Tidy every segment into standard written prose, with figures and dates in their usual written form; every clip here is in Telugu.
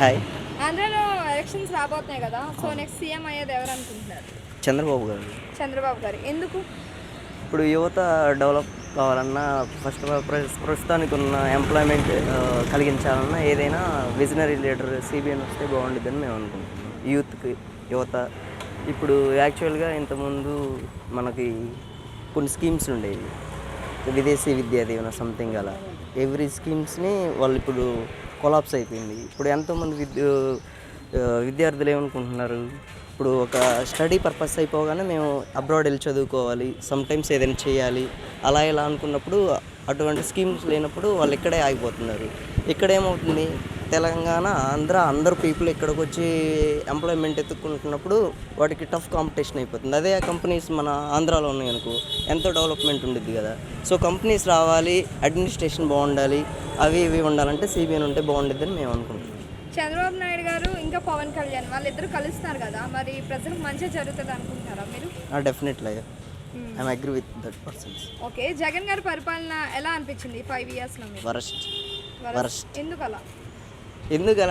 హాయ్. ఆంధ్రాలో ఎలక్షన్స్ రాబోతున్నాయి కదా, సో నెక్స్ట్ సీఎం అయ్యేది ఎవరు అనుకుంటున్నారు? చంద్రబాబు గారు. చంద్రబాబు గారు. ఎందుకు? ఇప్పుడు యువత డెవలప్ కావాలన్నా ఫస్ట్ ఆఫ్ ఆల్ ప్రస్తుతానికి ఉన్న ఎంప్లాయ్మెంట్ కలిగించాలన్నా ఏదైనా విజనరీ లీడర్ సిబిఎన్ వస్తే బాగుంటుందని మేము అనుకుంటున్నాం. యూత్కి యువత ఇప్పుడు యాక్చువల్గా ఇంతకుముందు మనకి కొన్ని స్కీమ్స్ ఉండేవి, విదేశీ విద్యా దీవెన సంథింగ్ అలా. ఎవ్రీ స్కీమ్స్ని వాళ్ళు ఇప్పుడు కొలాప్స్ అయిపోయింది. ఇప్పుడు ఎంతోమంది విద్యార్థులు ఏమనుకుంటున్నారు, ఇప్పుడు ఒక స్టడీ పర్పస్ అయిపోగానే మేము అబ్రాడ్ వెళ్ళి చదువుకోవాలి, సమ్టైమ్స్ ఏదైనా చేయాలి అలా ఇలా అనుకున్నప్పుడు అటువంటి స్కీమ్స్ లేనప్పుడు వాళ్ళు ఇక్కడే ఆగిపోతున్నారు. ఇక్కడేమవుతుంది, తెలంగాణ ఆంధ్ర అందరు పీపుల్ ఇక్కడికి వచ్చి ఎంప్లాయ్మెంట్ ఎత్తుక్కుంటున్నప్పుడు వాటికి టఫ్ కాంపిటీషన్ అయిపోతుంది. అదే ఆ కంపెనీస్ మన ఆంధ్రాలో ఉన్నాయి అనుకో ఎంతో డెవలప్మెంట్ ఉంటుంది కదా. సో కంపెనీస్ రావాలి, అడ్మినిస్ట్రేషన్ బాగుండాలి, అవి ఇవి ఉండాలంటే సిబిఎన్ ఉంటే బాగుంటుందని మేము అనుకుంటున్నాం. చంద్రబాబు నాయుడు గారు ఇంకా పవన్ కళ్యాణ్ వాళ్ళిద్దరు కలుస్తున్నారు కదా, మరి ప్రజలకు మంచిగా జరుగుతుంది అనుకుంటున్నారా మీరు? Definitely I'm agree with that persons. Okay, Jagan గారి పరిపాలన ఎలా అనిపించింది 5 yearsలో? వరస్ట్. ఎందుకు అలా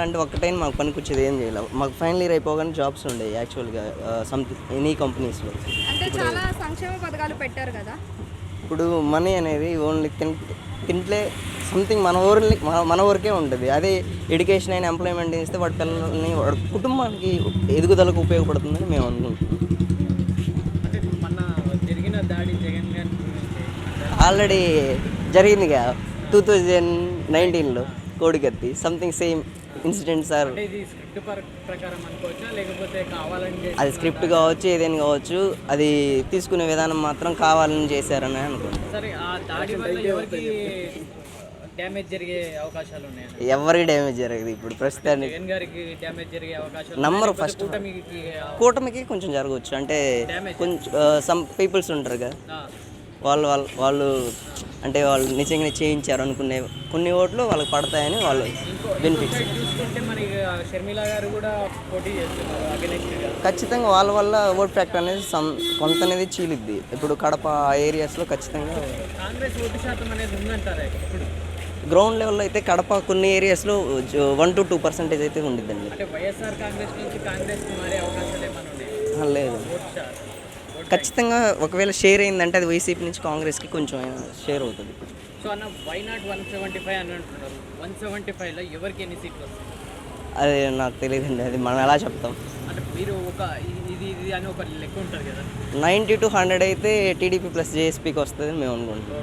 అంటే ఒక్కటైనా మాకు పనికి వచ్చేది ఏం చేయలేము. మాకు ఫైనల్ ఇయర్ అయిపోగానే జాబ్స్ ఉండేవి యాక్చువల్గా ఎనీ కంపెనీస్లో. అంటే చాలా సంక్షేమ పథకాలు పెట్టారు కదా. ఇప్పుడు మనీ అనేది ఓన్లీ తింట్లే సంథింగ్ మన ఊరికే ఉంటుంది. అదే ఎడ్యుకేషన్ అయిన ఎంప్లాయ్మెంట్ ఇస్తే వాడి పిల్లల్ని వాడి కుటుంబానికి ఎదుగుదలకు ఉపయోగపడుతుందని మేము అనుకుంటున్నాం. Already జరిగిందిగా 2019లో Kodikathi something same incidents are. అది స్క్రిప్ట్ కావచ్చు, ఏదైనా కావచ్చు, అది తీసుకునే విధానం మాత్రం కావాలని చేశారని అనుకుంటున్నాను. ఎవరికి డ్యామేజ్ జరగదు ఇప్పుడు ప్రస్తుతానికి. నంబర్ ఫస్ట్ కూటమికి కొంచెం జరగవచ్చు, అంటే కొంచెం సమ్ పీపుల్స్ ఉంటారు కదా, వాళ్ళు అంటే వాళ్ళు నిజంగా చేయించారు అనుకునే కొన్ని ఓట్లు వాళ్ళకి పడతాయని వాళ్ళు బెనిఫిట్స్. ఖచ్చితంగా వాళ్ళ వల్ల ఓట్ ఫ్యాక్టర్ అనేది కొంత అనేది చీలిద్ది. ఇప్పుడు కడప ఏరియాస్లో ఖచ్చితంగా గ్రౌండ్ లెవెల్లో అయితే కడప కొన్ని ఏరియాస్లో 1 to 2% అయితే ఉండిద్దండి. లేదు, ఖచ్చితంగా ఒకవేళ షేర్ అయిందంటే అది వైసీపీ నుంచి కాంగ్రెస్కి కొంచెం షేర్ అవుతుంది. సో అన్న వై నాట్ 175 అని అంటున్నారు. 175లో ఎవరికి ఎన్ని సీట్లు వస్తాయి? అది నాకు తెలియదండి, అది మనం ఎలా చెప్తాం. అంటే మీరు ఒక ఇది అని ఒక లెక్క ఉంటుంది కదా. 90 to 100 అయితే టీడీపీ ప్లస్ జేఎస్పీకి వస్తుంది మేము అనుకుంటున్నాం.